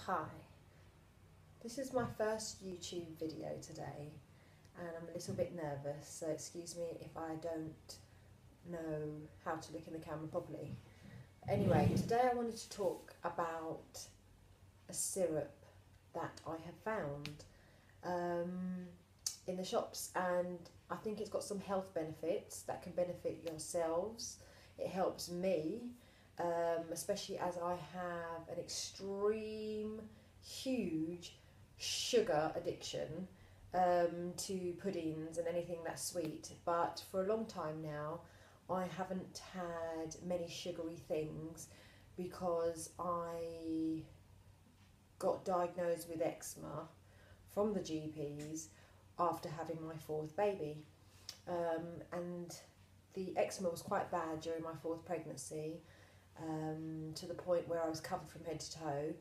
Hi, this is my first YouTube video today and I'm a little bit nervous, so excuse me if I don't know how to look in the camera properly. Anyway, today I wanted to talk about a syrup that I have found in the shops, and I think it's got some health benefits that can benefit yourselves. It helps me, especially as I have an extreme, huge sugar addiction to puddings and anything that's sweet. But for a long time now, I haven't had many sugary things because I got diagnosed with eczema from the GPs after having my fourth baby. And the eczema was quite bad during my fourth pregnancy, to the point where I was covered from head to toe,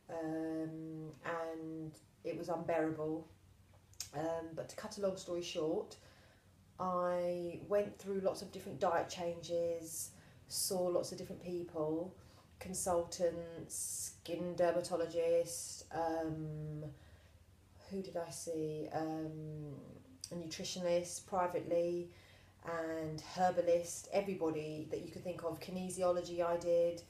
and it was unbearable. But to cut a long story short, I went through lots of different diet changes, saw lots of different people, consultants, skin dermatologists, who did I see? A nutritionist privately, and herbalist, everybody that you could think of. Kinesiology I did.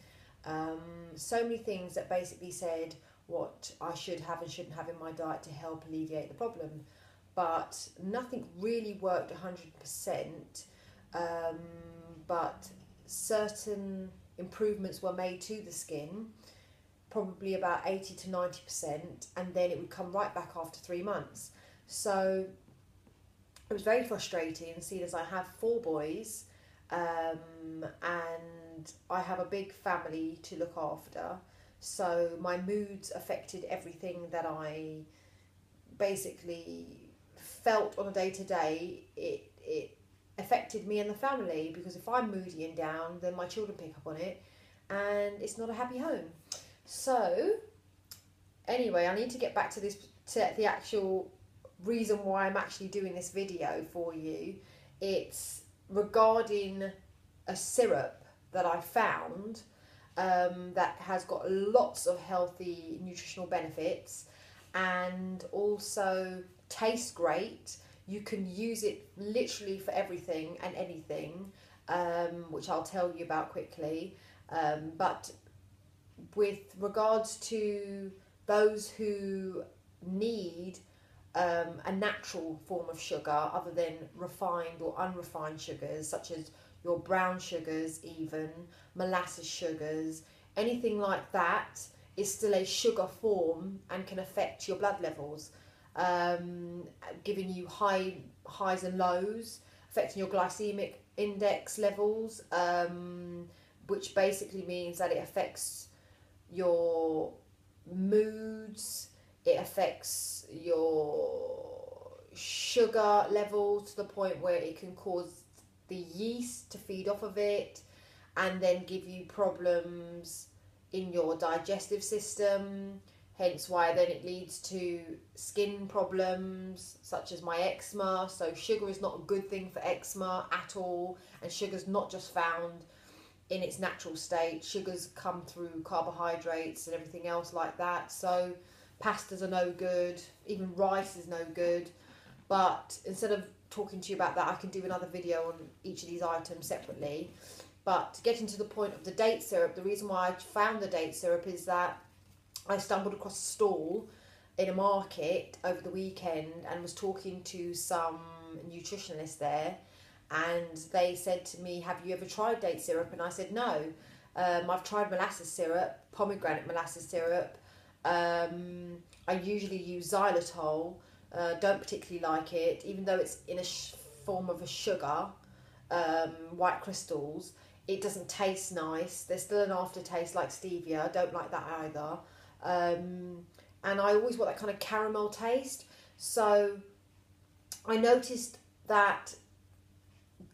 So many things that basically said what I should have and shouldn't have in my diet to help alleviate the problem. But nothing really worked 100%, but certain improvements were made to the skin, probably about 80 to 90%, and then it would come right back after 3 months. So it was very frustrating, seeing as I have 4 boys, and I have a big family to look after. So my moods affected everything that I basically felt on a day-to-day. It affected me and the family, because if I'm moody and down, then my children pick up on it, and it's not a happy home. So anyway, I need to get back to the actual reason why I'm actually doing this video for you. It's regarding a syrup that I found that has got lots of healthy nutritional benefits and also tastes great. You can use it literally for everything and anything, which I'll tell you about quickly. But with regards to those who need a natural form of sugar other than refined or unrefined sugars, such as your brown sugars, even molasses sugars, anything like that is still a sugar form and can affect your blood levels, giving you highs and lows, affecting your glycemic index levels, which basically means that it affects your moods, it affects your sugar levels to the point where it can cause the yeast to feed off of it and then give you problems in your digestive system, hence why then it leads to skin problems such as my eczema. So sugar is not a good thing for eczema at all, and sugar's not just found in its natural state. Sugars come through carbohydrates and everything else like that. So pastas are no good, even rice is no good. But instead of talking to you about that, I can do another video on each of these items separately. But getting to the point of the date syrup, the reason why I found the date syrup is that I stumbled across a stall in a market over the weekend and was talking to some nutritionists there, and they said to me, have you ever tried date syrup? And I said no. I've tried molasses syrup, pomegranate molasses syrup. I usually use xylitol. Don't particularly like it, even though it's in a form of a sugar, white crystals. It doesn't taste nice. There's still an aftertaste like stevia. I don't like that either. And I always want that kind of caramel taste. So I noticed that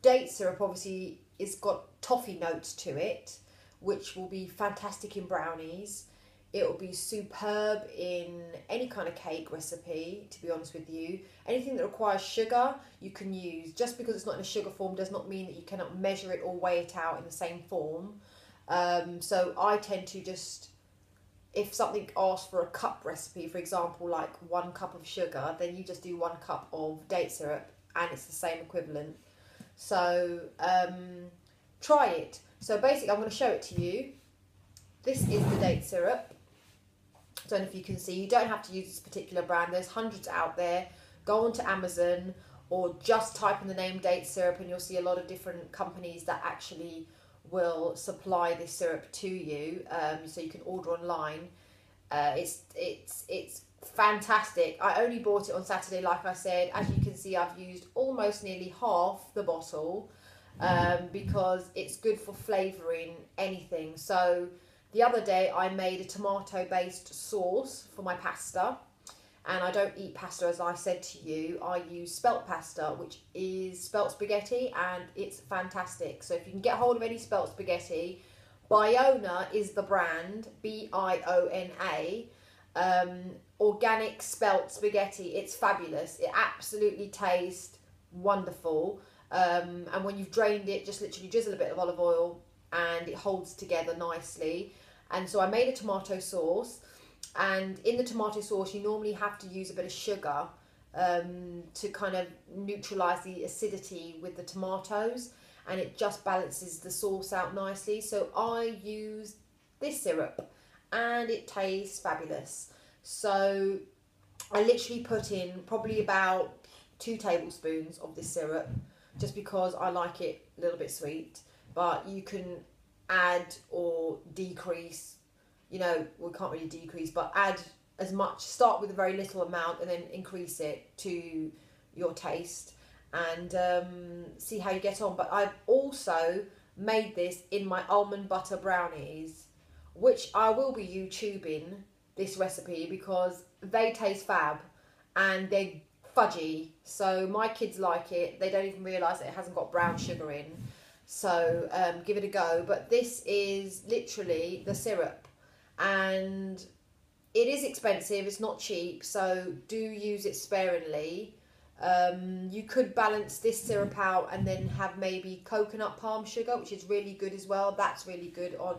date syrup obviously it's got toffee notes to it, which will be fantastic in brownies. It will be superb in any kind of cake recipe, to be honest with you. Anything that requires sugar, you can use. Just because it's not in a sugar form does not mean that you cannot measure it or weigh it out in the same form. So I tend to just if something asks for a cup recipe, for example, like 1 cup of sugar, then you just do 1 cup of date syrup and it's the same equivalent. So try it. So basically I'm going to show it to you. This is the date syrup. I don't know if you can see. You don't have to use this particular brand. There's hundreds out there. Go onto Amazon or just type in the name date syrup and you'll see a lot of different companies that actually will supply this syrup to you. So you can order online. It's fantastic. I only bought it on Saturday, like I said. As you can see, I've used almost nearly half the bottle because it's good for flavouring anything. So the other day I made a tomato-based sauce for my pasta. And I don't eat pasta, as I said to you. I use spelt pasta, which is spelt spaghetti, and it's fantastic. So if you can get hold of any spelt spaghetti, Biona is the brand, Biona, organic spelt spaghetti. It's fabulous. It absolutely tastes wonderful. And when you've drained it, just literally drizzle a bit of olive oil and it holds together nicely. And so I made a tomato sauce. And in the tomato sauce, you normally have to use a bit of sugar to kind of neutralise the acidity with the tomatoes, and it just balances the sauce out nicely. So I use this syrup and it tastes fabulous. So I literally put in probably about 2 tablespoons of this syrup just because I like it a little bit sweet, but you can add or decrease. You know, we can't really decrease, but add as much. Start with a very little amount and then increase it to your taste and see how you get on. But I've also made this in my almond butter brownies, which I will be YouTubing this recipe because they taste fab and they're fudgy. So my kids like it. They don't even realise that it hasn't got brown sugar in. So give it a go. But this is literally the syrup. And it is expensive, it's not cheap, so do use it sparingly. You could balance this syrup out and then have maybe coconut palm sugar, which is really good as well. That's really good on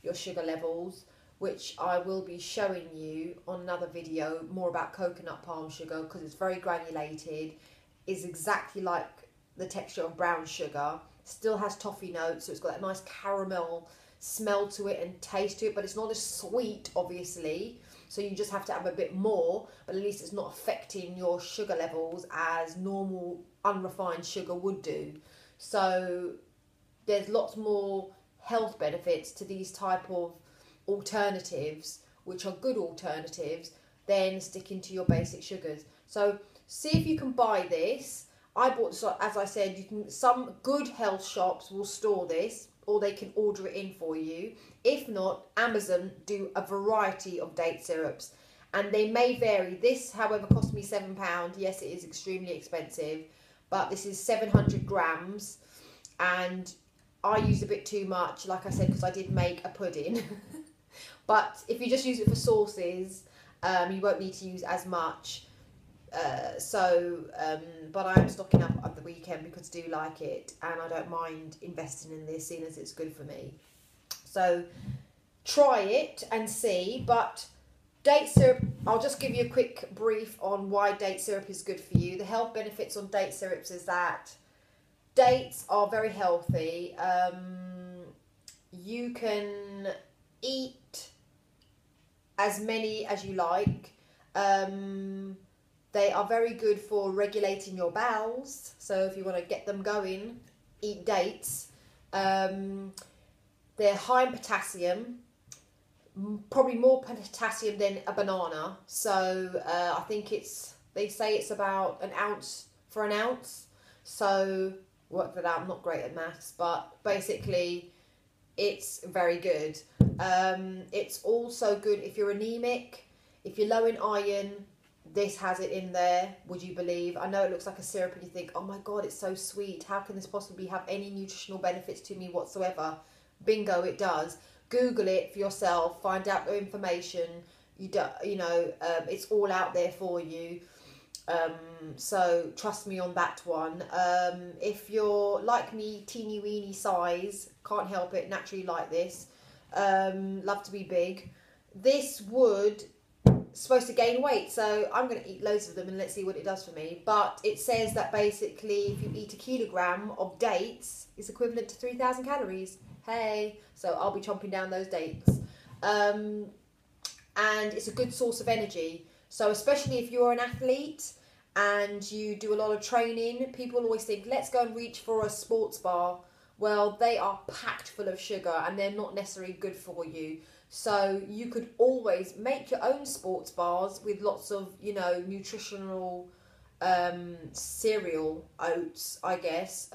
your sugar levels, which I will be showing you on another video more about coconut palm sugar because it's very granulated, is exactly like the texture of brown sugar, still has toffee notes, so it's got that nice caramel smell to it and taste to it, but it's not as sweet, obviously, so you just have to have a bit more, but at least it's not affecting your sugar levels as normal unrefined sugar would do. So there's lots more health benefits to these type of alternatives, which are good alternatives, than sticking to your basic sugars. So see if you can buy this. I bought this, as I said, you can. Some good health shops will store this, or they can order it in for you. If not, Amazon do a variety of date syrups, and they may vary. This, however, cost me £7. Yes, it is extremely expensive, but this is 700 grams, and I used a bit too much, like I said, because I did make a pudding. But if you just use it for sauces, you won't need to use as much. But I am stocking up at the weekend because I do like it and I don't mind investing in this, seeing as it's good for me. So try it and see. But date syrup, I'll just give you a quick brief on why date syrup is good for you. The health benefits on date syrups is that dates are very healthy. You can eat as many as you like. They are very good for regulating your bowels. So if you want to get them going, eat dates. They're high in potassium, probably more potassium than a banana. So I think they say it's about an ounce for an ounce. So work that out, I'm not great at maths, but basically it's very good. It's also good if you're anemic, if you're low in iron. This has it in there, would you believe? I know it looks like a syrup and you think, oh my God, it's so sweet. How can this possibly have any nutritional benefits to me whatsoever? Bingo, it does. Google it for yourself, find out the information. It's all out there for you. So trust me on that one. If you're like me, teeny weeny size, can't help it, naturally like this, love to be big, this would supposed to gain weight, so I'm going to eat loads of them and let's see what it does for me. But it says that basically if you eat a kilogram of dates, it's equivalent to 3,000 calories. Hey, so I'll be chomping down those dates. And it's a good source of energy. So especially if you're an athlete and you do a lot of training, people always think, let's go and reach for a sports bar. Well, they are packed full of sugar and they're not necessarily good for you. So you could always make your own sports bars with lots of, you know, nutritional cereal oats, I guess,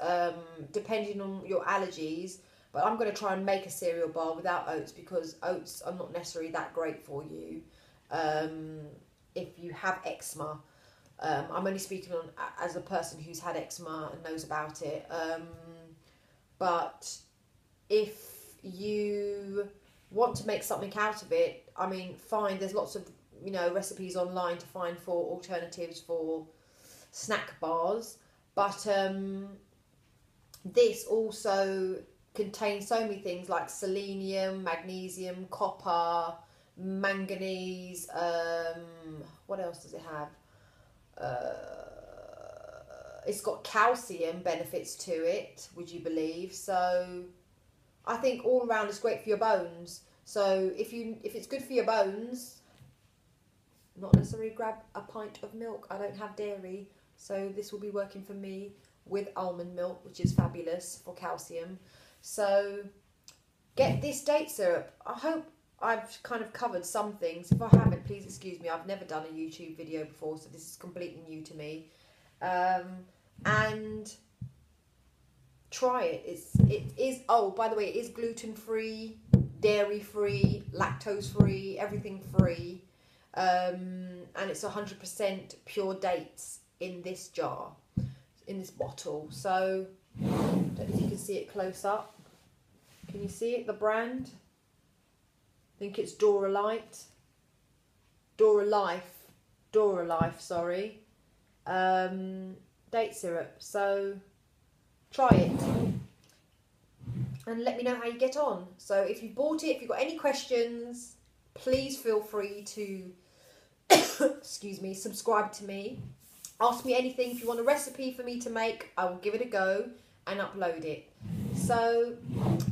depending on your allergies. But I'm going to try and make a cereal bar without oats because oats are not necessarily that great for you if you have eczema. I'm only speaking on as a person who's had eczema and knows about it. But if you want to make something out of it, I mean, fine, there's lots of, you know, recipes online to find for alternatives for snack bars. But this also contains so many things like selenium, magnesium, copper, manganese. What else does it have? It's got calcium benefits to it, would you believe? So I think all around it's great for your bones. So if it's good for your bones, not necessarily grab a pint of milk. I don't have dairy, so this will be working for me with almond milk, which is fabulous for calcium. So get this date syrup. I hope I've kind of covered some things. If I haven't, please excuse me. I've never done a YouTube video before, so this is completely new to me. And try it. It is. Oh, by the way, it is gluten free, dairy free, lactose free, everything free, and it's 100% pure dates in this jar, in this bottle. So, I don't know if you can see it close up. Can you see it? The brand. I think it's Dora Light. Dora Life. Sorry. Date syrup. So try it and let me know how you get on. So if you bought it, if you've got any questions, please feel free to excuse me, subscribe to me. Ask me anything. If you want a recipe for me to make, I will give it a go and upload it. So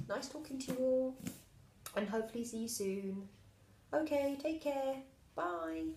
nice talking to you all and hopefully see you soon. Okay, take care. Bye.